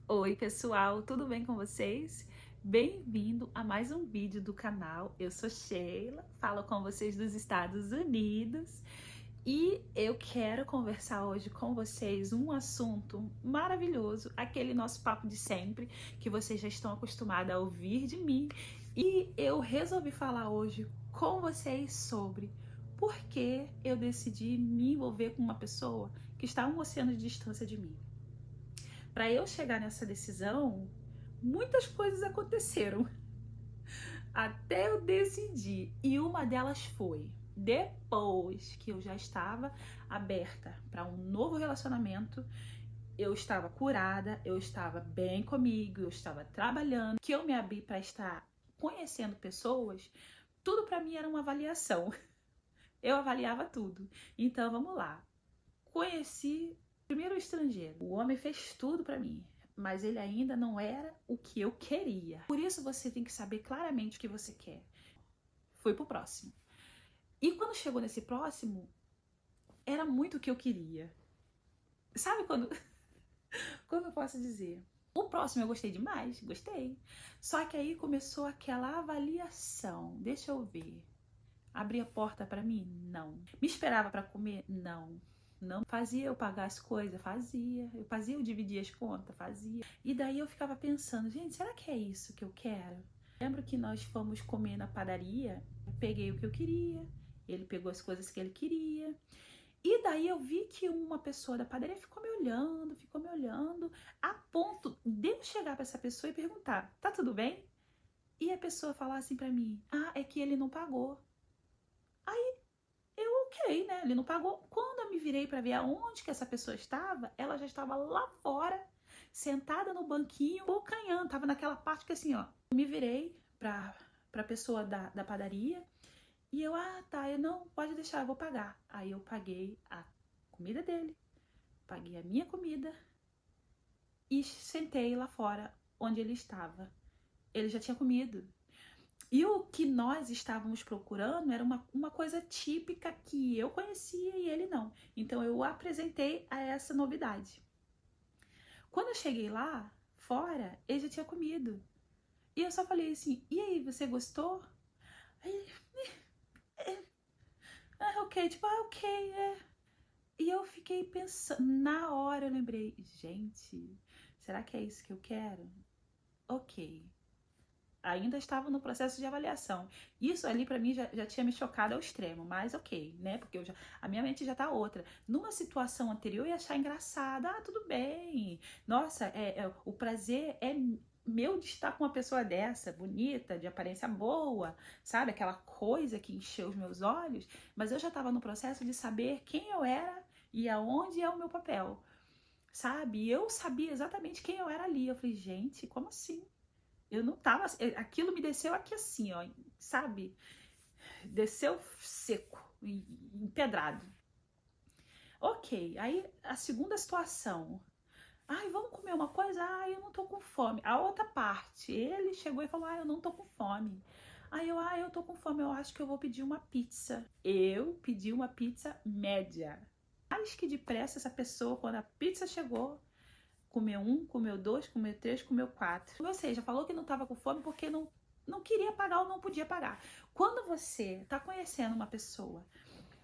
Oi pessoal, tudo bem com vocês? Bem-vindo a mais um vídeo do canal. Eu sou Sheila, falo com vocês dos Estados Unidos e eu quero conversar hoje com vocês um assunto maravilhoso, aquele nosso papo de sempre que vocês já estão acostumados a ouvir de mim, e eu resolvi falar hoje com vocês sobre por que eu decidi me envolver com uma pessoa que está a um oceano de distância de mim. Para eu chegar nessa decisão, muitas coisas aconteceram até eu decidir. E uma delas foi depois que eu já estava aberta para um novo relacionamento, eu estava curada, eu estava bem comigo, eu estava trabalhando, que eu me abri para estar conhecendo pessoas, tudo para mim era uma avaliação. Eu avaliava tudo. Então vamos lá. Conheci primeiro o estrangeiro. O homem fez tudo pra mim, mas ele ainda não era o que eu queria. Por isso você tem que saber claramente o que você quer. Fui pro próximo. E quando chegou nesse próximo, era muito o que eu queria. Sabe quando... Como eu posso dizer? O próximo eu gostei demais, gostei. Só que aí começou aquela avaliação. Deixa eu ver. Abria a porta pra mim? Não. Me esperava pra comer? Não. Não fazia eu pagar as coisas? Fazia. Eu fazia eu dividir as contas? Fazia. E daí eu ficava pensando, gente, será que é isso que eu quero? Lembro que nós fomos comer na padaria, eu peguei o que eu queria, ele pegou as coisas que ele queria. E daí eu vi que uma pessoa da padaria ficou me olhando, a ponto de eu chegar pra essa pessoa e perguntar, tá tudo bem? E a pessoa falar assim pra mim, ah, é que ele não pagou. Aí ok, né? Ele não pagou. Quando eu me virei para ver aonde que essa pessoa estava, ela já estava lá fora, sentada no banquinho, bocanhando. Tava naquela parte que assim, ó. Eu me virei pra pessoa da padaria e eu, ah, tá, eu não, pode deixar, eu vou pagar. Aí eu paguei a comida dele, paguei a minha comida e sentei lá fora onde ele estava. Ele já tinha comido. E o que nós estávamos procurando era uma coisa típica que eu conhecia e ele não. Então eu apresentei a essa novidade. Quando eu cheguei lá, fora, ele já tinha comido. E eu só falei assim, e aí, você gostou? Aí, ok, tipo, ok, é. E eu fiquei pensando, na hora eu lembrei, gente, será que é isso que eu quero? Ok. Ainda estava no processo de avaliação. Isso ali pra mim já tinha me chocado ao extremo, mas ok, né? Porque a minha mente já tá outra. Numa situação anterior eu ia achar engraçada, ah, tudo bem. Nossa, o prazer é meu de estar com uma pessoa dessa, bonita, de aparência boa, sabe? Aquela coisa que encheu os meus olhos. Mas eu já estava no processo de saber quem eu era e aonde é o meu papel, sabe? E eu sabia exatamente quem eu era ali. Eu falei, gente, como assim? Eu não tava. Aquilo me desceu aqui assim, ó, sabe? Desceu seco, empedrado. Ok, aí a segunda situação. Ai, vamos comer uma coisa? Ai, eu não tô com fome. A outra parte, ele chegou e falou: ai, eu não tô com fome. Aí eu tô com fome, eu acho que eu vou pedir uma pizza. Eu pedi uma pizza média. Mais que depressa essa pessoa, quando a pizza chegou, comeu um, comeu dois, comeu três, comeu quatro. Ou seja, falou que não estava com fome porque não queria pagar ou não podia pagar. Quando você está conhecendo uma pessoa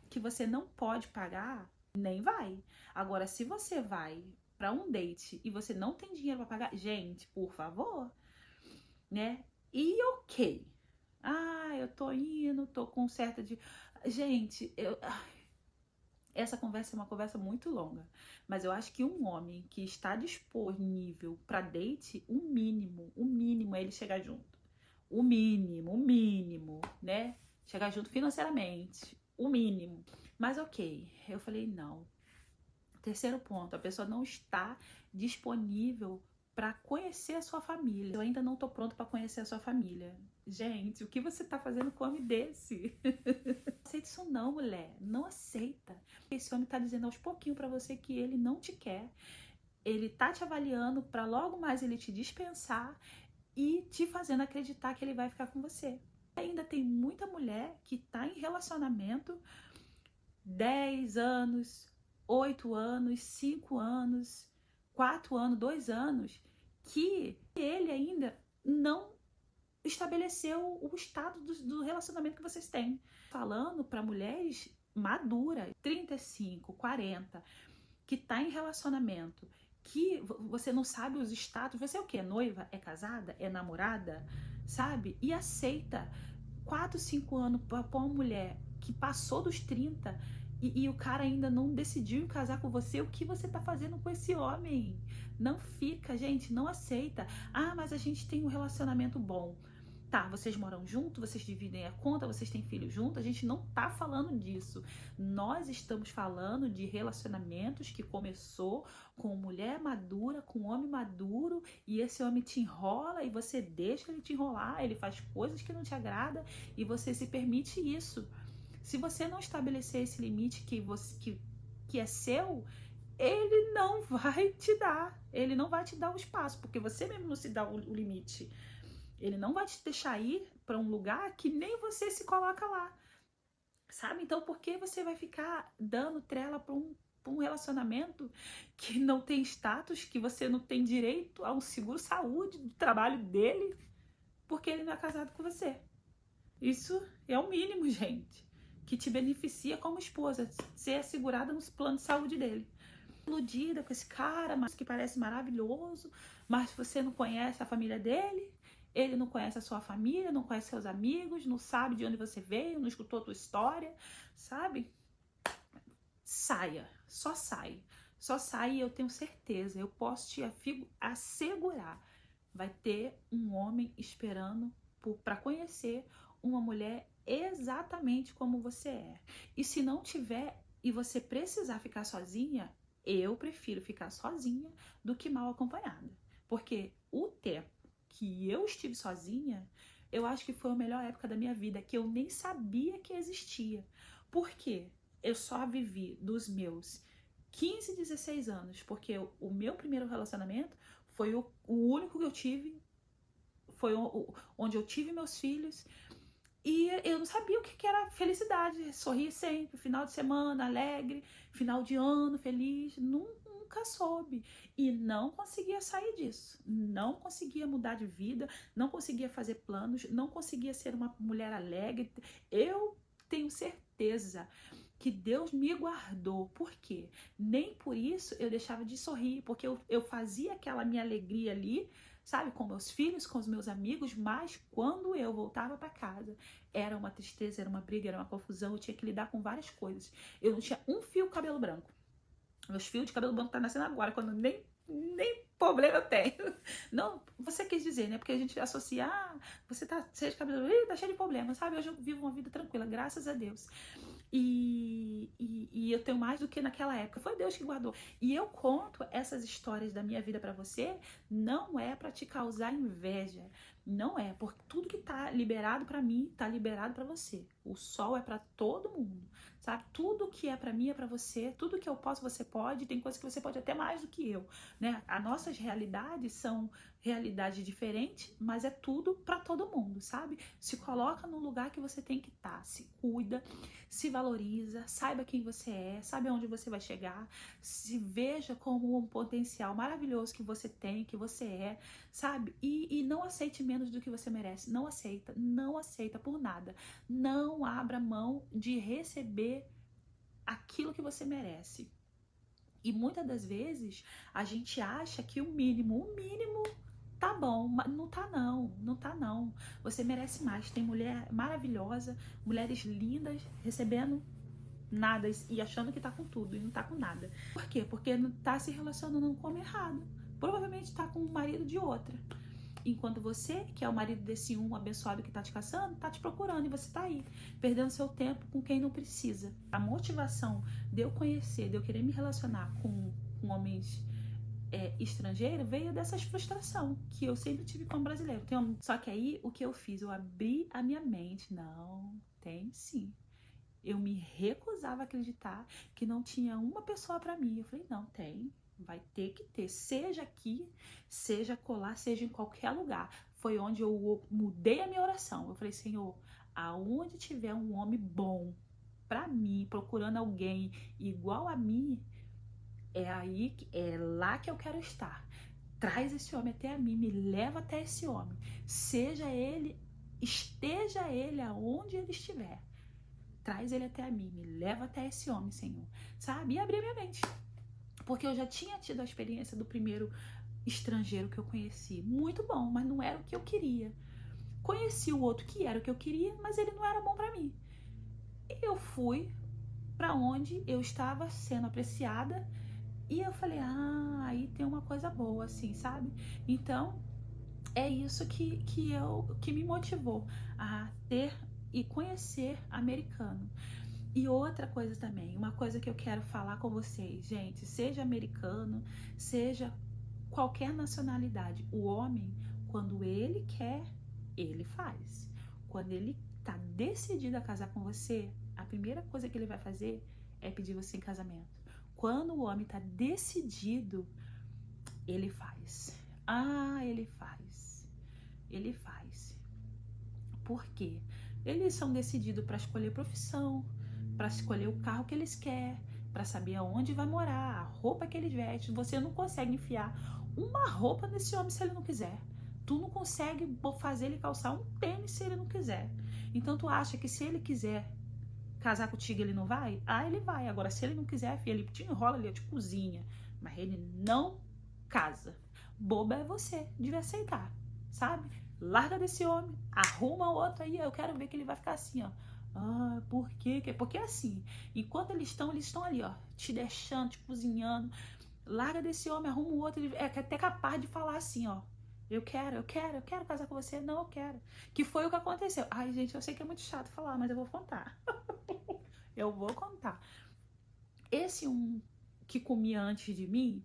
que você não pode pagar, nem vai. Agora, se você vai para um date e você não tem dinheiro para pagar, gente, por favor, né? E ok. Ah, eu tô indo, tô com certa de... Gente, essa conversa é uma conversa muito longa, mas eu acho que um homem que está disponível para date, o mínimo é ele chegar junto. O mínimo, né? Chegar junto financeiramente, o mínimo. Mas ok, eu falei não. Terceiro ponto, a pessoa não está disponível para conhecer a sua família. Eu ainda não tô pronto para conhecer a sua família. Gente, o que você tá fazendo com um homem desse? Não aceita isso não, mulher. Não aceita. Esse homem tá dizendo aos pouquinhos para você que ele não te quer. Ele tá te avaliando para logo mais ele te dispensar e te fazendo acreditar que ele vai ficar com você. Ainda tem muita mulher que tá em relacionamento 10 anos, 8 anos, 5 anos, 4 anos, 2 anos, que ele ainda não estabeleceu o estado do relacionamento que vocês têm. Falando para mulheres maduras, 35, 40, que tá em relacionamento, que você não sabe os status, você é o quê? É noiva? É casada? É namorada? Sabe? E aceita 4, 5 anos para uma mulher que passou dos 30 e o cara ainda não decidiu casar com você, o que você tá fazendo com esse homem? Não fica, gente, não aceita. Ah, mas a gente tem um relacionamento bom. Tá, vocês moram juntos, vocês dividem a conta, vocês têm filhos juntos, a gente não tá falando disso. Nós estamos falando de relacionamentos que começou com mulher madura, com homem maduro, e esse homem te enrola e você deixa ele te enrolar, ele faz coisas que não te agrada e você se permite isso. Se você não estabelecer esse limite que é seu, ele não vai te dar. Ele não vai te dar o espaço, porque você mesmo não se dá o limite. Ele não vai te deixar ir para um lugar que nem você se coloca lá. Sabe? Então, por que você vai ficar dando trela para um relacionamento que não tem status, que você não tem direito a um seguro-saúde do trabalho dele, porque ele não é casado com você? Isso é o mínimo, gente, que te beneficia como esposa, ser assegurada no plano de saúde dele. Iludida com esse cara, mas que parece maravilhoso, mas você não conhece a família dele, ele não conhece a sua família, não conhece seus amigos, não sabe de onde você veio, não escutou a tua história, sabe? Saia, só sai. Só sai e eu tenho certeza, eu posso te assegurar, vai ter um homem esperando para conhecer uma mulher exatamente como você é. E se não tiver e você precisar ficar sozinha, eu prefiro ficar sozinha do que mal acompanhada. Porque o tempo que eu estive sozinha, eu acho que foi a melhor época da minha vida, que eu nem sabia que existia. Por quê? Eu só vivi dos meus 15, 16 anos, porque o meu primeiro relacionamento foi o único que eu tive, foi onde eu tive meus filhos, e eu não sabia o que era felicidade, sorrir sempre, final de semana alegre, final de ano feliz, nunca soube. E não conseguia sair disso, não conseguia mudar de vida, não conseguia fazer planos, não conseguia ser uma mulher alegre. Eu tenho certeza que Deus me guardou. Por quê? Nem por isso eu deixava de sorrir, porque eu fazia aquela minha alegria ali, sabe, com meus filhos, com os meus amigos, mas quando eu voltava para casa, era uma tristeza, era uma briga, era uma confusão, eu tinha que lidar com várias coisas. Eu não tinha um fio de cabelo branco. Meus fios de cabelo branco tá nascendo agora, quando nem problema eu tenho. Não, você quis dizer, né? Porque a gente associa, você tá cheio de cabelo, tá cheio de problema, sabe? Hoje eu vivo uma vida tranquila, graças a Deus. E eu tenho mais do que naquela época. Foi Deus que guardou. E eu conto essas histórias da minha vida pra você, não é pra te causar inveja. Não é, porque tudo que tá liberado pra mim, tá liberado pra você. O sol é pra todo mundo, sabe? Tudo que é pra mim é pra você, tudo que eu posso você pode, tem coisas que você pode até mais do que eu, né? As nossas realidades são realidades diferentes, mas é tudo pra todo mundo, sabe? Se coloca no lugar que você tem que estar, se cuida, se valoriza, saiba quem você é, sabe aonde você vai chegar, se veja como um potencial maravilhoso que você tem, que você é, sabe? E não aceite menos do que você merece, não aceita por nada. Não abra mão de receber aquilo que você merece. E muitas das vezes a gente acha que o mínimo tá bom, mas não tá não, não tá não. Você merece mais. Tem mulher maravilhosa, mulheres lindas recebendo nada e achando que tá com tudo e não tá com nada. Por quê? Porque não tá se relacionando com o homem errado. Provavelmente tá com o marido de outra. Enquanto você, que é o marido desse um abençoado que tá te caçando, tá te procurando e você tá aí, perdendo seu tempo com quem não precisa. A motivação de eu conhecer, de eu querer me relacionar com homens estrangeiros veio dessas frustrações que eu sempre tive como brasileiro. Só que aí, o que eu fiz? Eu abri a minha mente. Não, tem sim. Eu me recusava a acreditar que não tinha uma pessoa pra mim. Eu falei, não, tem. Vai ter que ter, seja aqui, seja colar, seja em qualquer lugar. Foi onde eu mudei a minha oração. Eu falei, Senhor, aonde tiver um homem bom pra mim, procurando alguém igual a mim, é lá que eu quero estar. Traz esse homem até a mim, me leva até esse homem. Esteja ele aonde ele estiver. Traz ele até a mim, me leva até esse homem, Senhor. Sabe? E abrir minha mente. Porque eu já tinha tido a experiência do primeiro estrangeiro que eu conheci. Muito bom, mas não era o que eu queria. Conheci o outro que era o que eu queria, mas ele não era bom pra mim. E eu fui pra onde eu estava sendo apreciada e eu falei, aí tem uma coisa boa, assim, sabe? Então, é isso que me motivou a ter e conhecer americano. E outra coisa também, uma coisa que eu quero falar com vocês, gente, seja americano, seja qualquer nacionalidade, o homem, quando ele quer, ele faz. Quando ele tá decidido a casar com você, a primeira coisa que ele vai fazer é pedir você em casamento. Quando o homem tá decidido, ele faz. Ele faz. Ele faz. Por quê? Eles são decididos para escolher profissão, para escolher o carro que eles querem, para saber aonde vai morar, a roupa que eles vestem. Você não consegue enfiar uma roupa nesse homem se ele não quiser. Tu não consegue fazer ele calçar um tênis se ele não quiser. Então tu acha que se ele quiser casar contigo ele não vai? Ele vai. Agora se ele não quiser, filho, ele te enrola ali, te cozinha. Mas ele não casa. Boba é você, devia aceitar, sabe? Larga desse homem, arruma outro aí, eu quero ver que ele vai ficar assim, ó. Por quê? Porque assim, enquanto eles estão ali, ó, te deixando, te cozinhando. Larga desse homem, arruma um outro, ele é até capaz de falar assim, ó. Eu quero casar com você. Não, eu quero. Que foi o que aconteceu. Ai, gente, eu sei que é muito chato falar, mas eu vou contar. Eu vou contar. Esse que comia antes de mim,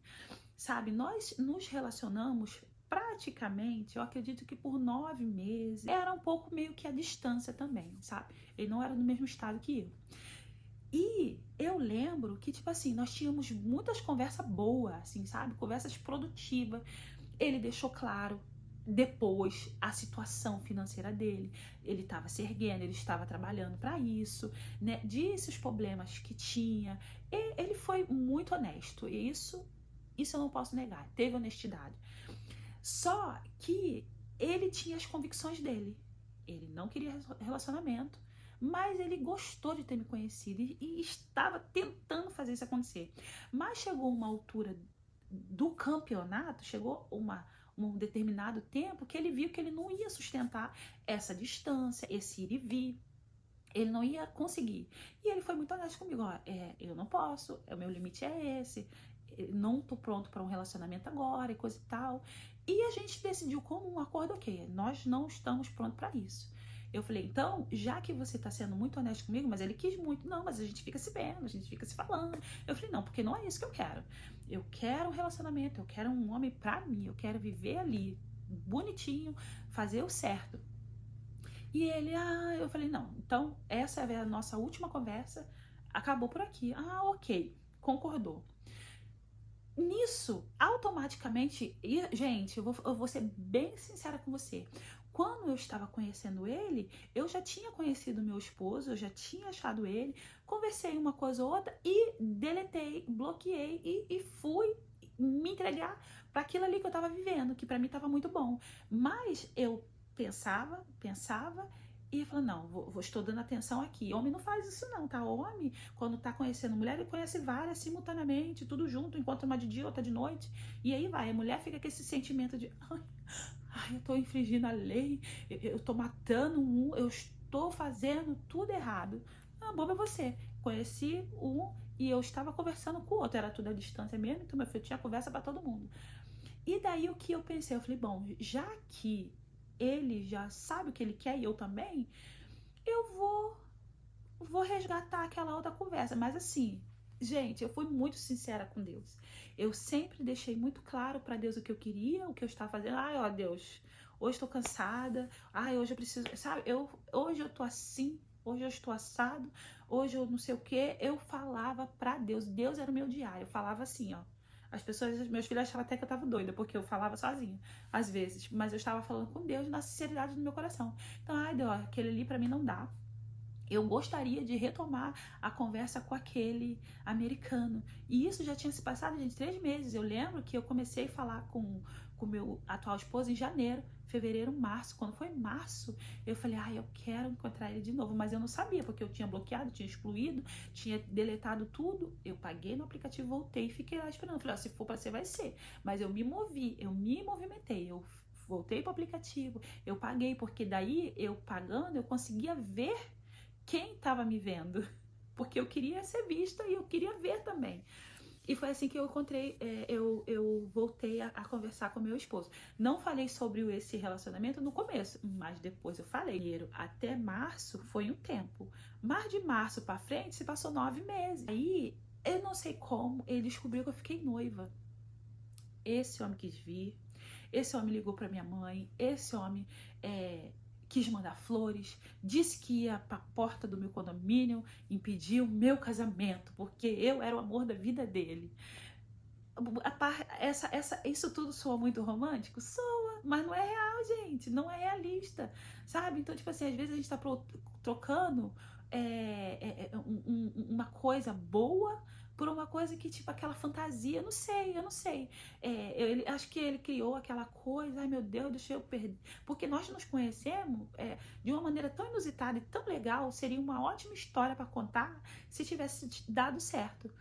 sabe, nós nos relacionamos praticamente, eu acredito que por 9 meses. Era um pouco meio que a distância também, sabe? Ele não era no mesmo estado que eu. E eu lembro que, tipo assim, nós tínhamos muitas conversas boas, assim, sabe? Conversas produtivas. Ele deixou claro depois a situação financeira dele. Ele estava se erguendo, ele estava trabalhando para isso, né? Disse os problemas que tinha. E ele foi muito honesto. E isso eu não posso negar. Teve honestidade. Só que ele tinha as convicções dele. Ele não queria relacionamento, mas ele gostou de ter me conhecido e estava tentando fazer isso acontecer. Mas chegou uma altura do campeonato, chegou um determinado tempo que ele viu que ele não ia sustentar essa distância, esse ir e vir. Ele não ia conseguir. E ele foi muito honesto comigo. Eu não posso, o meu limite é esse. Não tô pronto para um relacionamento agora e coisa e tal. E a gente decidiu como um acordo, ok, nós não estamos prontos para isso. Eu falei, então, já que você tá sendo muito honesto comigo, mas ele quis muito, não, mas a gente fica se vendo, a gente fica se falando. Eu falei, não, porque não é isso que eu quero. Eu quero um relacionamento, eu quero um homem pra mim, eu quero viver ali, bonitinho, fazer o certo. E ele, eu falei, não, então essa é a nossa última conversa, acabou por aqui. Ok, concordou. Nisso, automaticamente, gente, eu vou ser bem sincera com você. Quando eu estava conhecendo ele, eu já tinha conhecido meu esposo, eu já tinha achado ele, conversei uma coisa ou outra e deletei, bloqueei e fui me entregar para aquilo ali que eu estava vivendo, que para mim estava muito bom. Mas eu pensava e falei, não, estou dando atenção aqui. Homem não faz isso não, tá? Homem, quando tá conhecendo mulher, ele conhece várias simultaneamente, tudo junto, enquanto uma de dia, outra de noite. E aí vai, a mulher fica com esse sentimento de, eu tô infringindo a lei, eu tô matando eu estou fazendo tudo errado. Boba é você. Conheci um e eu estava conversando com o outro, era tudo à distância mesmo, então meu filho tinha conversa para todo mundo. E daí o que eu pensei? Eu falei, bom, já que ele já sabe o que ele quer e eu também, eu vou resgatar aquela outra conversa. Mas assim, gente, eu fui muito sincera com Deus. Eu sempre deixei muito claro para Deus o que eu queria, o que eu estava fazendo. Ó Deus, hoje estou cansada. Hoje eu preciso, sabe? Hoje eu tô assim, hoje eu estou assado, hoje eu não sei o que. Eu falava para Deus. Deus era o meu diário. Eu falava assim, ó. As pessoas, meus filhos achavam até que eu tava doida, porque eu falava sozinha, às vezes. Mas eu estava falando com Deus na sinceridade do meu coração. Então, Deus, aquele ali pra mim não dá. eu gostaria de retomar a conversa com aquele americano. E isso já tinha se passado, gente, 3 meses. Eu lembro que eu comecei a falar com meu atual esposo em janeiro, fevereiro, março. Quando foi março, eu falei, eu quero encontrar ele de novo. Mas eu não sabia, porque eu tinha bloqueado, tinha excluído, tinha deletado tudo. Eu paguei no aplicativo, voltei e fiquei lá esperando. Falei, se for pra ser, vai ser. Mas eu me movi, eu me movimentei, eu voltei pro aplicativo, eu paguei, porque daí, eu pagando, eu conseguia ver quem estava me vendo, porque eu queria ser vista e eu queria ver também. E foi assim que eu encontrei, eu voltei a conversar com meu esposo. Não falei sobre esse relacionamento no começo, mas depois eu falei. Até março foi um tempo, mas de março para frente se passou 9 meses. Aí eu não sei como ele descobriu que eu fiquei noiva. Esse homem quis vir, esse homem ligou para minha mãe, esse homem quis mandar flores, disse que ia para a porta do meu condomínio impedir o meu casamento, porque eu era o amor da vida dele. Isso tudo soa muito romântico? Soa, mas não é real, gente, não é realista, sabe? Então, tipo assim, às vezes a gente tá trocando uma coisa boa por uma coisa que, tipo, aquela fantasia, eu não sei. Acho que ele criou aquela coisa, ai meu Deus, deixa eu perder. Porque nós nos conhecemos de uma maneira tão inusitada e tão legal, seria uma ótima história para contar se tivesse dado certo.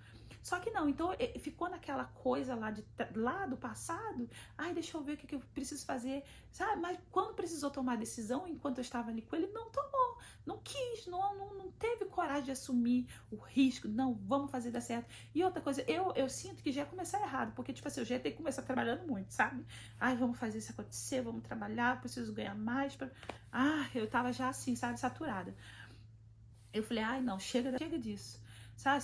Só que não, então ficou naquela coisa lá do passado, ai, deixa eu ver o que eu preciso fazer, sabe? Mas quando precisou tomar a decisão, enquanto eu estava ali com ele, não tomou, não quis, não teve coragem de assumir o risco, não, vamos fazer dar certo. E outra coisa, eu sinto que já ia começar errado, porque, tipo assim, eu já ia ter que começar trabalhando muito, sabe? Ai, vamos fazer isso acontecer, vamos trabalhar, preciso ganhar mais. Eu tava já assim, sabe, saturada. Eu falei, ai, não, chega disso. Sabe,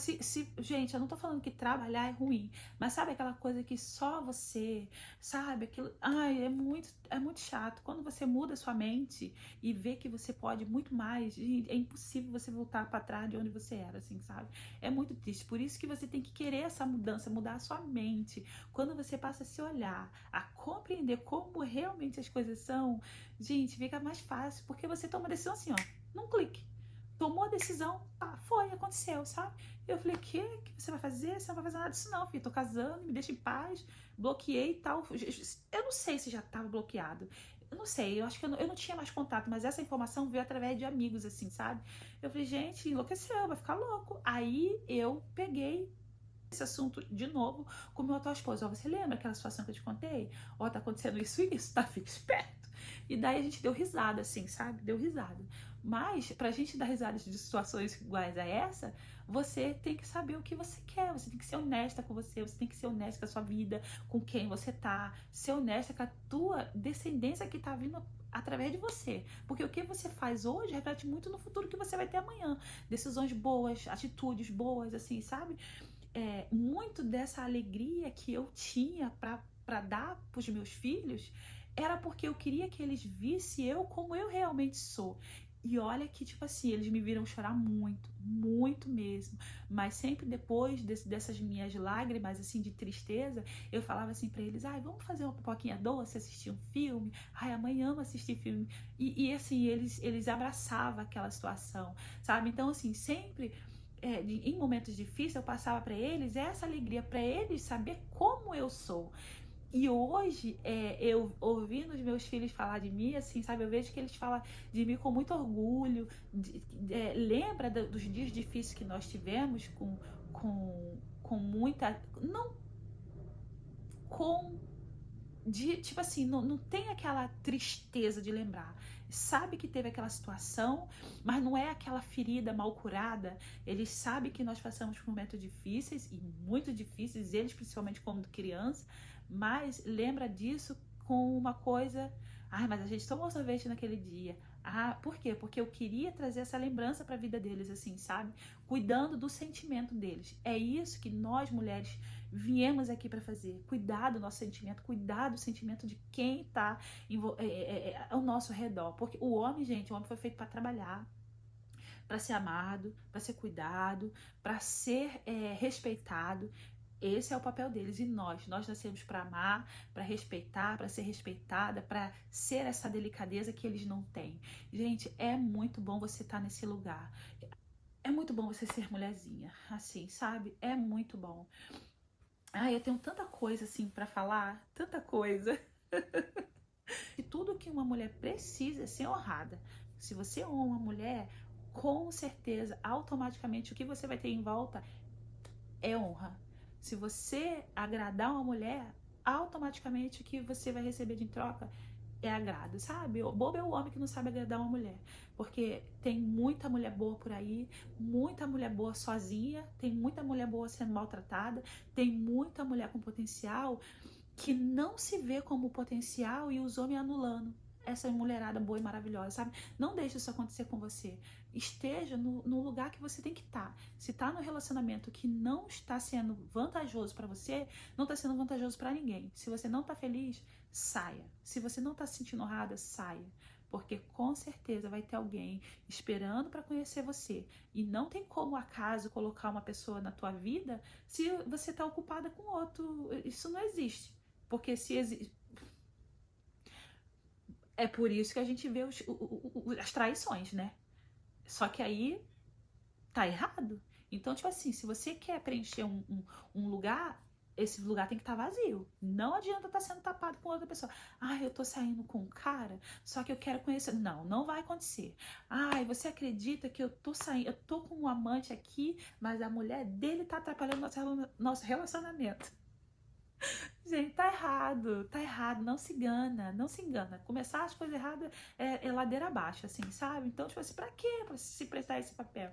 gente, eu não tô falando que trabalhar é ruim, mas sabe aquela coisa que só você, sabe, aquilo, ai, é muito chato. Quando você muda sua mente e vê que você pode muito mais, gente, é impossível você voltar para trás de onde você era, assim, sabe? É muito triste. Por isso que você tem que querer essa mudança, mudar a sua mente. Quando você passa a se olhar, a compreender como realmente as coisas são, gente, fica mais fácil, porque você toma a decisão assim, ó, num clique. Tomou a decisão, aconteceu, sabe? Eu falei, o que você vai fazer? Você não vai fazer nada disso não, filho. Tô casando, me deixa em paz, bloqueei e tal. Eu não sei se já tava bloqueado. Eu não sei, eu acho que eu não tinha mais contato, mas essa informação veio através de amigos, assim, sabe? Eu falei, gente, enlouqueceu, vai ficar louco. Aí eu peguei esse assunto de novo com o meu atual esposo. Ó, você lembra aquela situação que eu te contei? Ó, tá acontecendo isso e isso, tá? Fica esperto. E daí a gente deu risada, assim, sabe? Deu risada. Mas, pra gente dar risada de situações iguais a essa, você tem que saber o que você quer. Você tem que ser honesta com você tem que ser honesta com a sua vida, com quem você tá, ser honesta com a tua descendência que tá vindo através de você. Porque o que você faz hoje reflete muito no futuro que você vai ter amanhã. Decisões boas, atitudes boas, assim, sabe? Muito dessa alegria que eu tinha para dar para os meus filhos era porque eu queria que eles vissem eu como eu realmente sou. E olha que, tipo assim, eles me viram chorar muito, muito mesmo. Mas sempre depois dessas minhas lágrimas, assim, de tristeza, eu falava assim pra eles, ai, vamos fazer uma pipoquinha doce, assistir um filme? Ai, a mãe ama assistir filme. Assim, eles abraçavam aquela situação, sabe? Então, assim, sempre em momentos difíceis eu passava para eles essa alegria, para eles saber como eu sou. E hoje, eu ouvindo os meus filhos falar de mim, assim, sabe, eu vejo que eles falam de mim com muito orgulho, lembra dos dias difíceis que nós tivemos com muita, não com tipo assim, não tem aquela tristeza de lembrar. Sabe que teve aquela situação, mas não é aquela ferida mal curada. Eles sabem que nós passamos por momentos difíceis e muito difíceis, eles principalmente como criança, mas lembra disso com uma coisa, mas a gente tomou sorvete naquele dia. Por quê? Porque eu queria trazer essa lembrança para a vida deles, assim, sabe? Cuidando do sentimento deles. É isso que nós, mulheres, viemos aqui para fazer. Cuidar do nosso sentimento, cuidar do sentimento de quem está ao nosso redor. Porque o homem, gente, o homem foi feito para trabalhar, para ser amado, para ser cuidado, para ser respeitado. Esse é o papel deles. E nós nascemos para amar, para respeitar, para ser respeitada, para ser essa delicadeza que eles não têm. Gente, é muito bom você estar nesse lugar. É muito bom você ser mulherzinha, assim, sabe? É muito bom. Ai, eu tenho tanta coisa assim para falar, tanta coisa. E tudo que uma mulher precisa é ser honrada. Se você honra uma mulher, com certeza, automaticamente o que você vai ter em volta é honra. Se você agradar uma mulher, automaticamente o que você vai receber de troca é agrado, sabe? O bobo é o homem que não sabe agradar uma mulher. Porque tem muita mulher boa por aí, muita mulher boa sozinha, tem muita mulher boa sendo maltratada, tem muita mulher com potencial que não se vê como potencial e os homens anulando essa mulherada boa e maravilhosa, sabe? Não deixe isso acontecer com você. Esteja no lugar que você tem que estar. Se está no relacionamento que não está sendo vantajoso para você, não está sendo vantajoso para ninguém. Se você não está feliz, saia. Se você não está se sentindo honrada, saia. Porque com certeza vai ter alguém esperando para conhecer você. E não tem como acaso colocar uma pessoa na tua vida se você está ocupada com outro. Isso não existe. Porque se existe. É por isso que a gente vê as traições, né? Só que aí tá errado. Então, tipo assim, se você quer preencher um lugar, esse lugar tem que estar vazio. Não adianta estar sendo tapado com outra pessoa. Ai, eu tô saindo com um cara, só que eu quero conhecer. Não, não vai acontecer. Ai, você acredita que eu tô saindo, eu tô com um amante aqui, mas a mulher dele tá atrapalhando nosso relacionamento. Gente, tá errado, não se engana, não se engana. Começar as coisas erradas é ladeira abaixo, assim, sabe? Então, tipo assim, pra quê pra se prestar esse papel?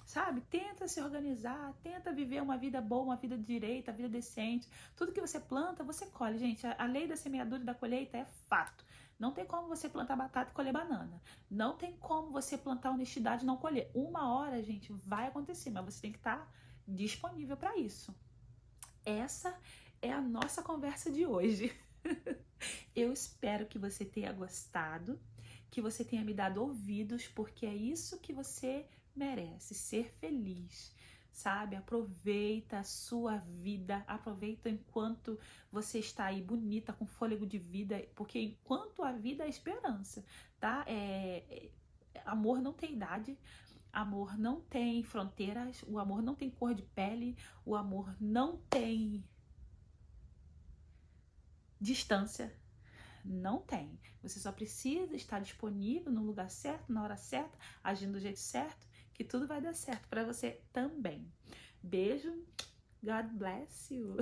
Sabe? Tenta se organizar, tenta viver uma vida boa, uma vida direita, uma vida decente. Tudo que você planta, você colhe. Gente, a lei da semeadura e da colheita é fato. Não tem como você plantar batata e colher banana. Não tem como você plantar honestidade e não colher. Uma hora, gente, vai acontecer, mas você tem que estar disponível para isso. Essa é a nossa conversa de hoje. Eu espero que você tenha gostado, que você tenha me dado ouvidos, porque é isso que você merece, ser feliz, sabe? Aproveita a sua vida, aproveita enquanto você está aí bonita, com fôlego de vida, porque enquanto a vida é esperança, tá? Amor não tem idade, amor não tem fronteiras, o amor não tem cor de pele, o amor não tem distância. Não tem. Você só precisa estar disponível no lugar certo, na hora certa, agindo do jeito certo, que tudo vai dar certo para você também. Beijo. God bless you.